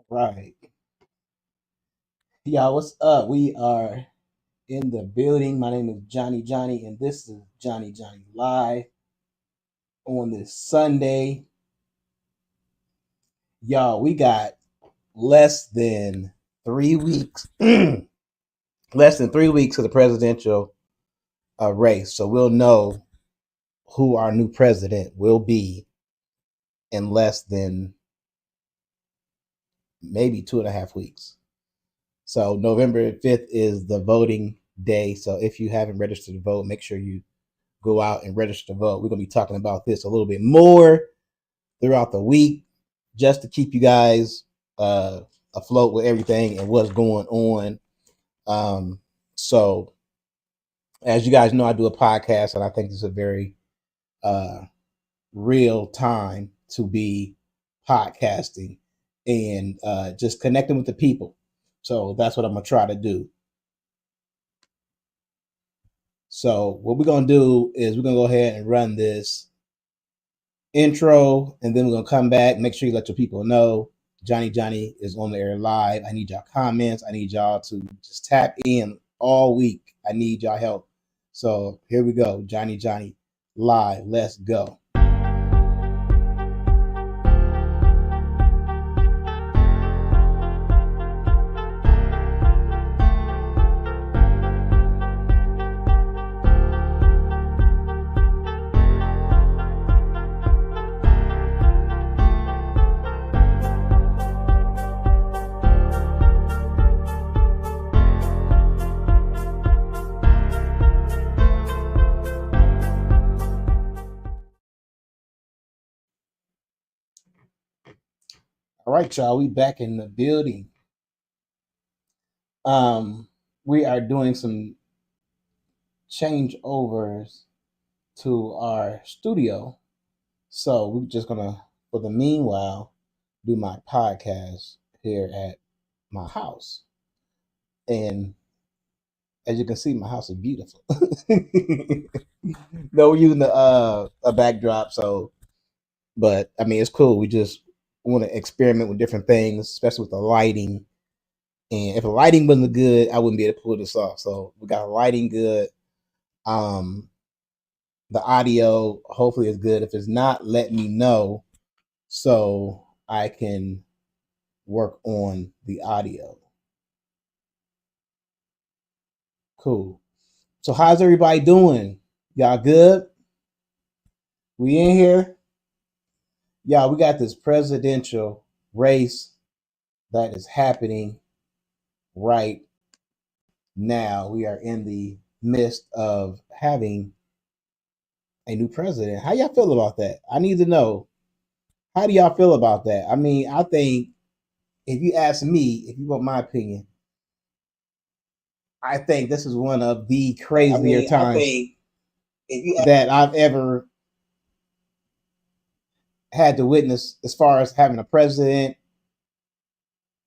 Right. Y'all, what's up? We are in the building. My name is Johnny, and this is Johnny Live on this Sunday. Y'all, we got less than 3 weeks, less than 3 weeks of the presidential race. So we'll know who our new president will be in less than maybe 2.5 weeks. So November 5th is the voting day. So if you haven't registered to vote, make sure you go out and register to vote. We're going to be talking about this a little bit more throughout the week just to keep you guys afloat with everything and what's going on. So, as you guys know, I do a podcast, and I think this is a very uh, real time to be podcasting and just connecting with the people. So, that's what I'm going to try to do. So, what we're going to do is we're going to go ahead and run this intro, and then we're gonna come back. Make sure you let your people know Johnny is on the air live. I need y'all comments. I need y'all to just tap in all week. I need y'all help. So here we go. Johnny live. Let's go. All right, y'all. We back in the building. We are doing some changeovers to our studio. So we're just gonna, for the meanwhile, do my podcast here at my house. And as you can see, my house is beautiful. No, we're using a backdrop, so but I mean it's cool. We just want to experiment with different things, especially with the lighting. And if the lighting wasn't good, I wouldn't be able to pull this off. So we got lighting good. Um, the audio hopefully is good. If it's not, let me know so I can work on the audio. Cool. So how's everybody doing? Y'all good? We in here? Y'all, we got this presidential race that is happening right now. We are in the midst of having a new president. How y'all feel about that? I need to know. How do y'all feel about that? I mean, I think if you ask me, if you want my opinion, I think this is one of the crazier times that I've ever had to witness as far as having a president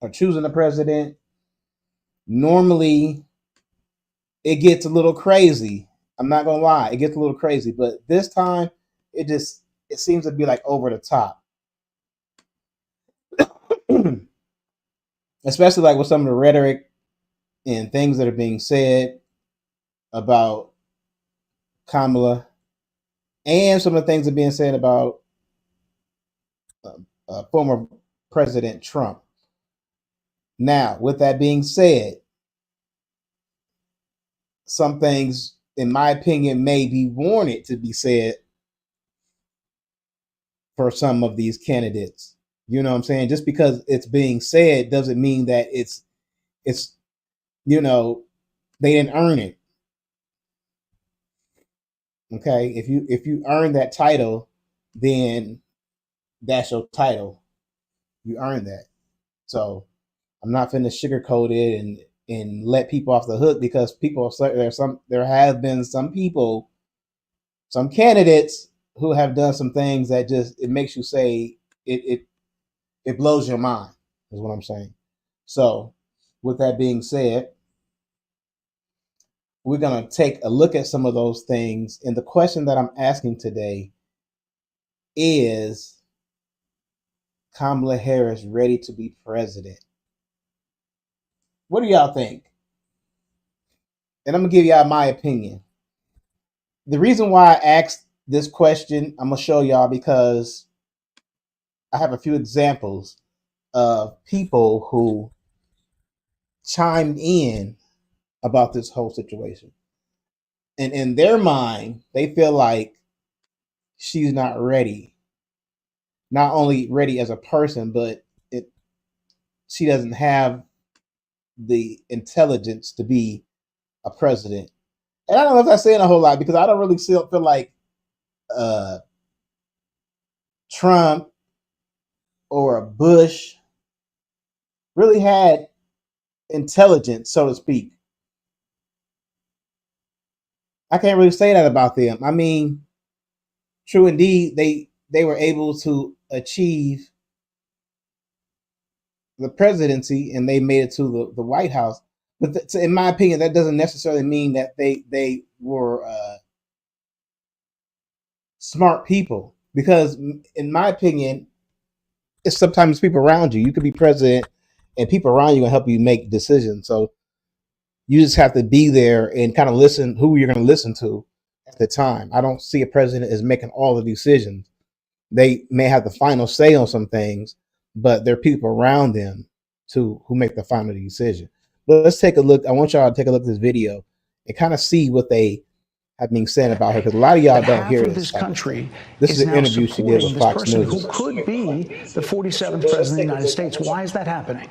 or choosing a president. Normally, it gets a little crazy. I'm not gonna lie, it gets a little crazy, but this time it seems to be like over the top. Especially like with some of the rhetoric and things that are being said about Kamala and some of the things that are being said about former President Trump. Now, with that being said, some things, in my opinion, may be warranted to be said for some of these candidates. You know what I'm saying? Just because it's being said doesn't mean that it's you know they didn't earn it. Okay, if you earn that title, then that's your title. You earn that. So I'm not finna sugarcoat it and let people off the hook because there have been some people, some candidates who have done some things that just it makes you say it blows your mind is what I'm saying. So with that being said, we're gonna take a look at some of those things. And the question that I'm asking today is Kamala Harris ready to be president? What do y'all think? And I'm gonna give y'all my opinion. The reason why I asked this question, I'm gonna show y'all because I have a few examples of people who chimed in about this whole situation. And in their mind, they feel like she's not ready. Not only ready as a person, but she doesn't have the intelligence to be a president. And I don't know if that's saying a whole lot because I don't really feel like uh, Trump or Bush really had intelligence, so to speak. I can't really say that about them. I mean, true indeed, they were able to achieve the presidency and they made it to the White House. But in my opinion, that doesn't necessarily mean that they were smart people. Because in my opinion, it's sometimes people around you. You could be president, and people around you gonna help you make decisions. So you just have to be there and kind of listen who you're going to listen to at the time. I don't see a president as making all the decisions. They may have the final say on some things, but there are people around them who make the final decision. But let's take a look. I want y'all to take a look at this video and kind of see what they have been saying about her, because a lot of y'all don't hear this country. This is an interview she did with Fox News. Who could be the 47th president of the United States? Why is that happening?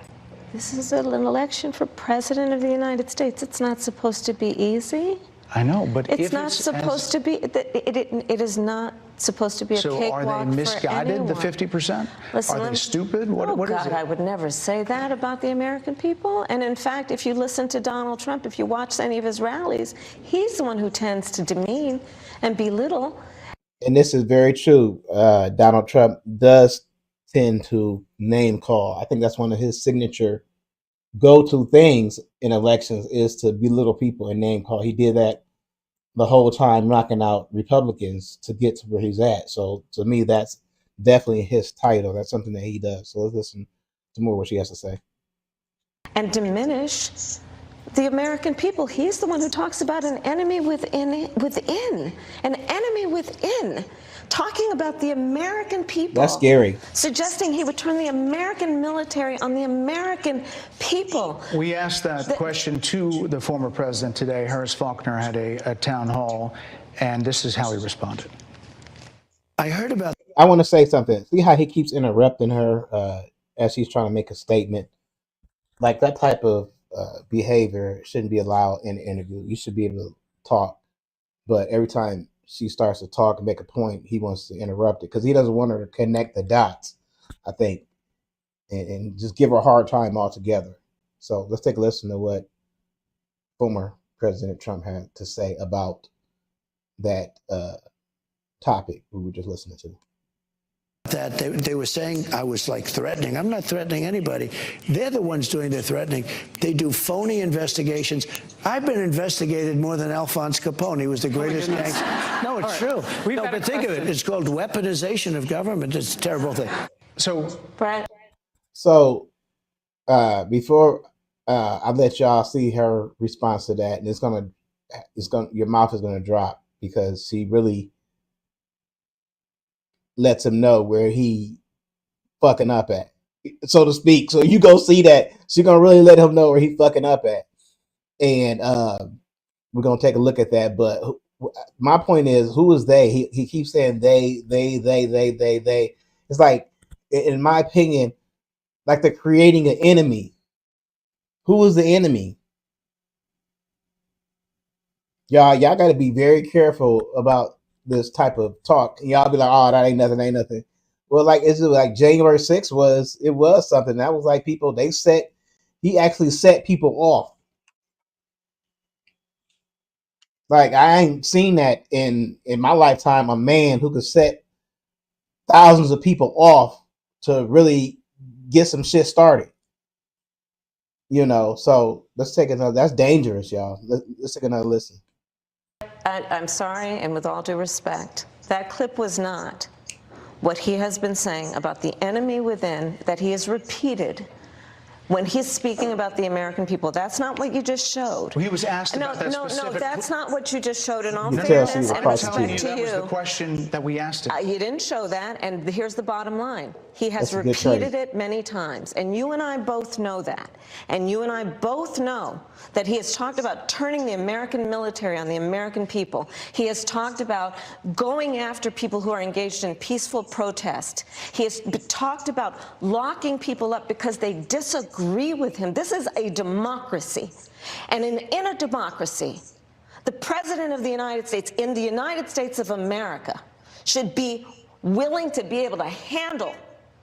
This is an election for president of the United States. It's not supposed to be easy. I know, but it's not supposed to be. It is not supposed to be a cakewalk for anyone. So are they misguided, the 50%? Listen, are they stupid? What God, is it? I would never say that about the American people. And in fact, if you listen to Donald Trump, if you watch any of his rallies, he's the one who tends to demean and belittle. And this is very true. Donald Trump does tend to name call. I think that's one of his signature go-to things in elections is to belittle people and name call. He did that the whole time, knocking out Republicans to get to where he's at. So to me, that's definitely his title. That's something that he does. So let's listen to more what she has to say. And diminish the American people. He's the one who talks about an enemy within, an enemy within, talking about the American people. That's scary. Suggesting he would turn the American military on the American people. We asked that question to the former president today. Harris Faulkner had a town hall, and this is how he responded. I heard about. I want to say something. See how he keeps interrupting her as she's trying to make a statement? Like that type of behavior shouldn't be allowed in an interview. You should be able to talk, but every time she starts to talk and make a point, he wants to interrupt it because he doesn't want her to connect the dots, I think, and just give her a hard time altogether. So let's take a listen to what former President Trump had to say about that topic we were just listening to. That they were saying I was like threatening. I'm not threatening anybody. They're the ones doing the threatening. They do phony investigations. I've been investigated more than Alphonse Capone. He was the greatest gangster. No, it's true. No, but think of it. It's called weaponization of government. It's a terrible thing. So, Brad. So before I let y'all see her response to that, and your mouth is gonna drop because she really lets him know where he fucking up at, so to speak. So you go see that. She's gonna really let him know where he fucking up at. And we're gonna take a look at that. But my point is, who is they? He keeps saying they. It's like, in my opinion, like they're creating an enemy. Who is the enemy? Y'all got to be very careful about this type of talk. And y'all be like, oh, that ain't nothing. Well, like, it's like January 6th was something. That was like people, he actually set people off. Like, I ain't seen that in my lifetime, a man who could set thousands of people off to really get some shit started. So let's take another. That's dangerous, y'all. Let's take another listen. I'm sorry, and with all due respect, that clip was not what he has been saying about the enemy within, that he has repeated when he's speaking about the American people. That's not what you just showed. Well, he was asked about that specific... No, that's not what you just showed. In all You tell fairness she and was respect to that you, was the question that we asked him. you didn't show that, and here's the bottom line. He has That's a good repeated trade. it many times, and you and I both know that. And you and I both know that he has talked about turning the American military on the American people. He has talked about going after people who are engaged in peaceful protest. He has talked about locking people up because they disagree with him. This is a democracy. And in a democracy, the President of the United States, in the United States of America, should be willing to be able to handle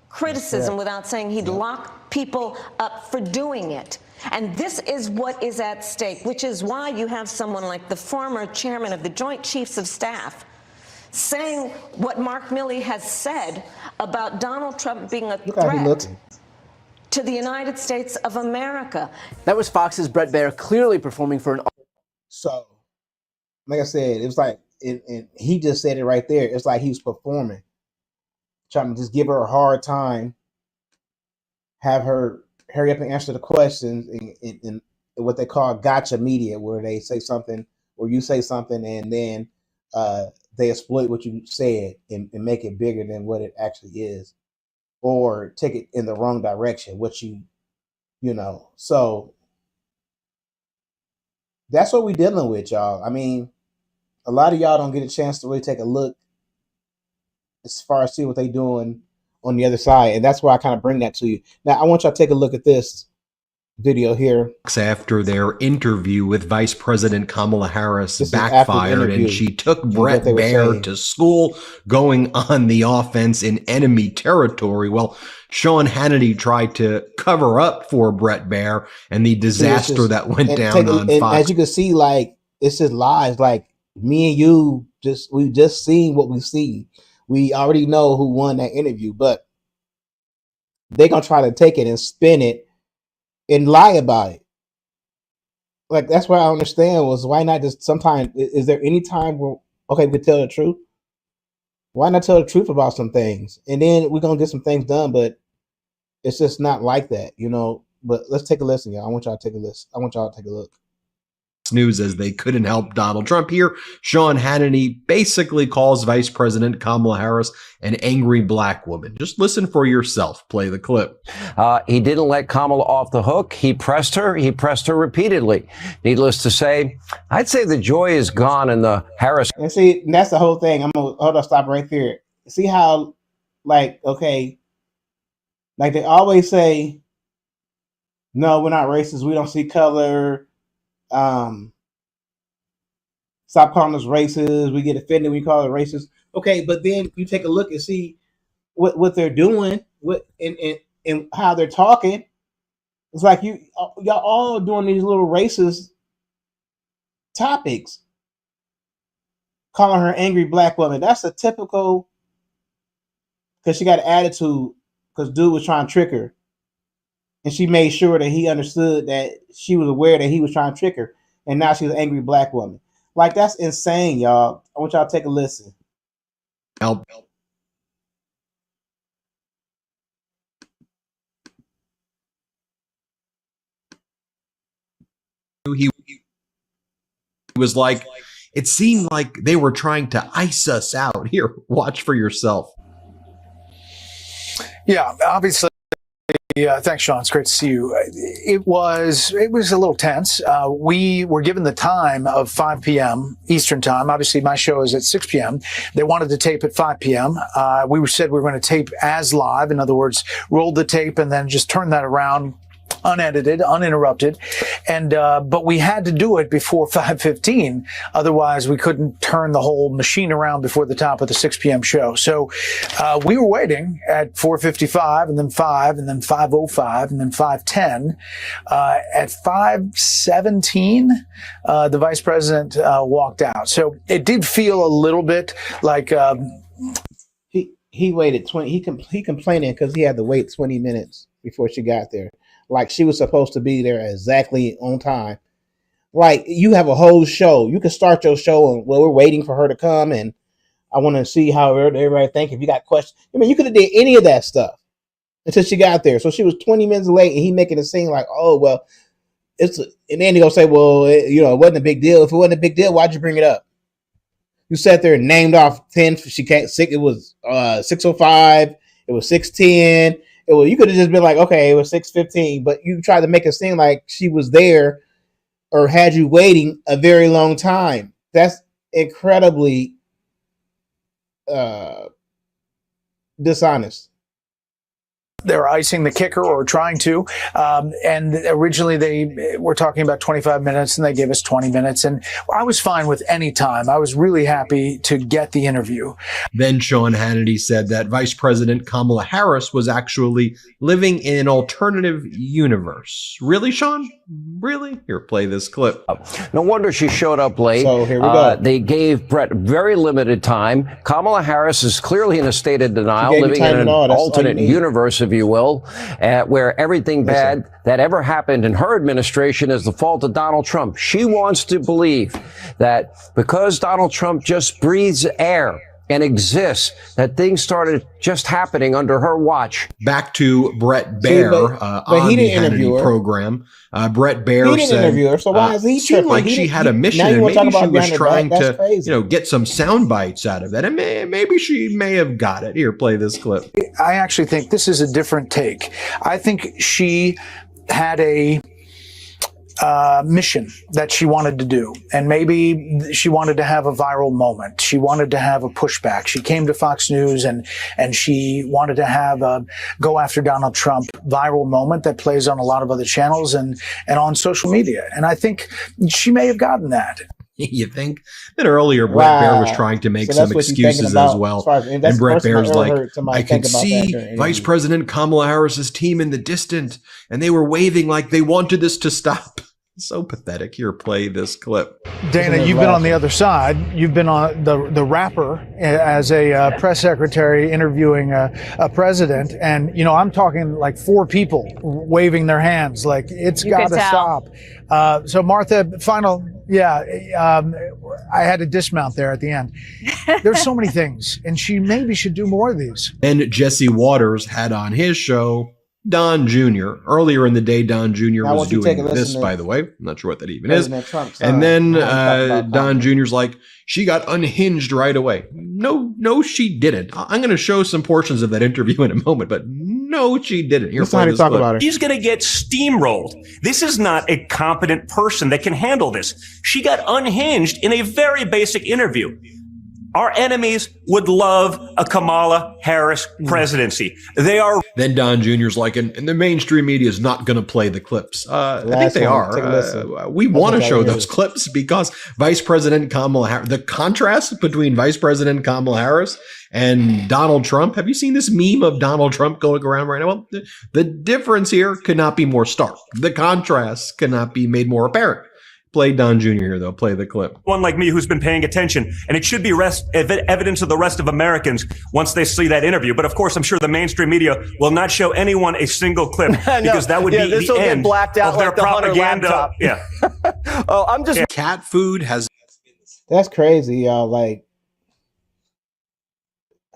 criticism without saying he'd lock people up for doing it. And this is what is at stake, which is why you have someone like the former chairman of the Joint Chiefs of Staff saying what Mark Milley has said about Donald Trump being a threat to the United States of America. That was Fox's Brett Baier clearly performing for an... So, like I said, it was like, and he just said it right there. It's like he was performing, trying to just give her a hard time, have her hurry up and answer the questions in what they call gotcha media, where they say something or you say something and then they exploit what you said and make it bigger than what it actually is, or take it in the wrong direction, what you know. So that's what we're dealing with, y'all. I mean, a lot of y'all don't get a chance to really take a look as far as see what they're doing on the other side. And that's why I kind of bring that to you. Now, I want y'all to take a look at this video here. After their interview with Vice President Kamala Harris backfired and she took Brett Baier to school going on the offense in enemy territory. Well, Sean Hannity tried to cover up for Brett Baier and the disaster that went down on Fox. As you can see, like, it's just lies. Like, me and you, we've just seen what we've seen. We already know who won that interview, but they're going to try to take it and spin it and lie about it. Like, that's what I understand was, why not just sometimes, is there any time where, okay, we tell the truth? Why not tell the truth about some things? And then we're going to get some things done, but it's just not like that, you know? But let's take a listen, y'all. I want y'all to take a listen. I want y'all to take a look. News as they couldn't help Donald Trump here. Sean Hannity basically calls Vice President Kamala Harris an angry black woman. Just listen for yourself. Play the clip. He didn't let Kamala off the hook. He pressed her. He pressed her repeatedly. Needless to say, I'd say the joy is gone in the Harris. And see, that's the whole thing. Hold on, stop right there. See how, like, okay, like they always say, no, we're not racist. We don't see color. Stop calling us racist. We get offended when you call it racist. Okay, but then you take a look and see what they're doing, and how they're talking. It's like y'all all doing these little racist topics, calling her angry black woman. That's a typical, because she got an attitude because dude was trying to trick her. And she made sure that he understood that she was aware that he was trying to trick her. And now she's an angry black woman. Like, that's insane, y'all. I want y'all to take a listen. Help. He was like, it seemed like they were trying to ice us out. Here, watch for yourself. Yeah, obviously. Yeah, thanks, Sean. It's great to see you. It was a little tense. We were given the time of 5 p.m. Eastern time. Obviously, my show is at 6 p.m. They wanted to tape at 5 p.m. We said we were going to tape as live. In other words, roll the tape and then just turn that around, unedited, uninterrupted. And but we had to do it before 5:15. Otherwise, we couldn't turn the whole machine around before the top of the 6 p.m. show. So we were waiting at 4:55 and then 5 and then 5:05 and then 5:10. At 5:17, the vice president walked out. So it did feel a little bit like he waited 20. He complaining because he had to wait 20 minutes before she got there. Like, she was supposed to be there exactly on time. Like, you have a whole show. You can start your show and, well, we're waiting for her to come, and I want to see how everybody think. If you got questions, I mean, you could have did any of that stuff until she got there. So she was 20 minutes late, and he making it seem like, oh well, and then he gonna say, well, it wasn't a big deal. If it wasn't a big deal, why'd you bring it up? You sat there and named off 10. She can't. It was 6:05. It was 6:10. You could have just been like, okay, it was 6:15. But you tried to make it seem like she was there or had you waiting a very long time. That's incredibly dishonest. They're icing the kicker or trying to. And originally they were talking about 25 minutes and they gave us 20 minutes. And I was fine with any time. I was really happy to get the interview. Then Sean Hannity said that Vice President Kamala Harris was actually living in an alternative universe. Really, Sean? Really? Here, play this clip. No wonder she showed up late. So here we go. They gave Brett very limited time. Kamala Harris is clearly in a state of denial, living in an alternate universe, if you will, where everything bad that ever happened in her administration is the fault of Donald Trump. She wants to believe that because Donald Trump just breathes air and exists, that things started just happening under her watch. Back to Brett Baer on the Hannity program. Brett Baer said, interview her, so why is he seemed like she had a mission, and maybe she was trying to, get some sound bites out of it, and maybe she may have got it. Here, play this clip. I actually think this is a different take. I think she had a mission that she wanted to do. And maybe she wanted to have a viral moment. She wanted to have a pushback. She came to Fox News and she wanted to have a go after Donald Trump viral moment that plays on a lot of other channels and on social media. And I think she may have gotten that. You think? Then earlier, Brett Baer was trying to make some excuses as well. And Brett Baer's like, I could see Vice President Kamala Harris's team in the distance, and they were waving like they wanted this to stop. So pathetic. Here, play this clip. Dana, you've been on the other side. You've been on the rapper as a press secretary interviewing a president. And, I'm talking like 4 people waving their hands like it's got to stop. So, Martha, final. Yeah, I had to dismount there at the end. There's so many things, and she maybe should do more of these. And Jesse Waters had on his show Don Jr. Earlier in the day, Don Jr. was doing this, by the way. I'm not sure what that even is. And then Don Jr.'s like, she got unhinged right away. No, she didn't. I'm going to show some portions of that interview in a moment, but no, she didn't. Here's how to talk about her. She's going to get steamrolled. This is not a competent person that can handle this. She got unhinged in a very basic interview. Our enemies would love a Kamala Harris presidency. They are. Then Don Jr.'s like, and the mainstream media is not going to play the clips. I think they are. We want to show those clips because Vice President Kamala Harris, the contrast between Vice President Kamala Harris and Donald Trump. Have you seen this meme of Donald Trump going around right now? Well, the difference here could not be more stark. The contrast cannot be made more apparent. Play Don Jr. here, though. Play the clip. One like me who's been paying attention, and it should be evidence of the rest of Americans once they see that interview. But of course, I'm sure the mainstream media will not show anyone a single clip because that would be the end blacked out of their like the propaganda. Yeah. Oh, I'm just cat food has. That's crazy, y'all. Like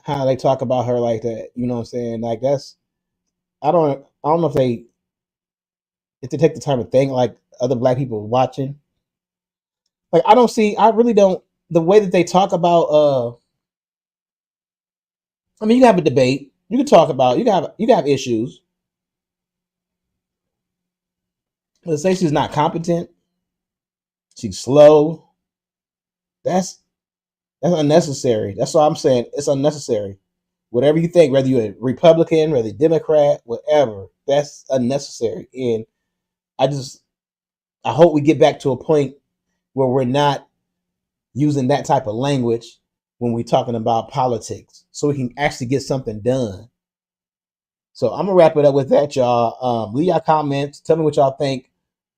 how they talk about her like that. You know what I'm saying? Like that's. I don't know if they take the time to think like other black people watching. Like I really don't, the way that they talk about, I mean, you can have a debate. You can talk about, you can have issues. But to say she's not competent, she's slow, that's unnecessary. That's all I'm saying. It's unnecessary. Whatever you think, whether you're a Republican, whether you're a Democrat, whatever, that's unnecessary. And I hope we get back to a point where we're not using that type of language when we're talking about politics, so we can actually get something done. So I'm gonna wrap it up with that, y'all. Leave your comments. Tell me what y'all think.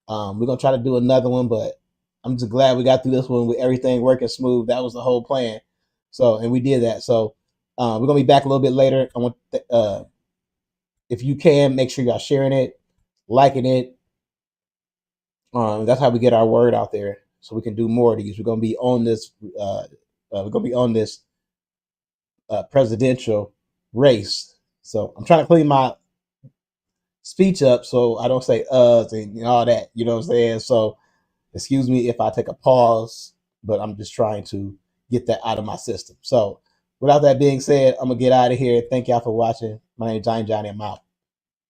We're gonna try to do another one, but I'm just glad we got through this one with everything working smooth. That was the whole plan. So, and we did that. So we're gonna be back a little bit later. I want, if you can, make sure y'all sharing it, liking it. That's how we get our word out there, so we can do more of these. We're gonna be on this. We're gonna be on this presidential race. So I'm trying to clean my speech up so I don't say and all that. You know what I'm saying? So excuse me if I take a pause, but I'm just trying to get that out of my system. So without that being said, I'm gonna get out of here. Thank y'all for watching. My name is Johnny. I'm out.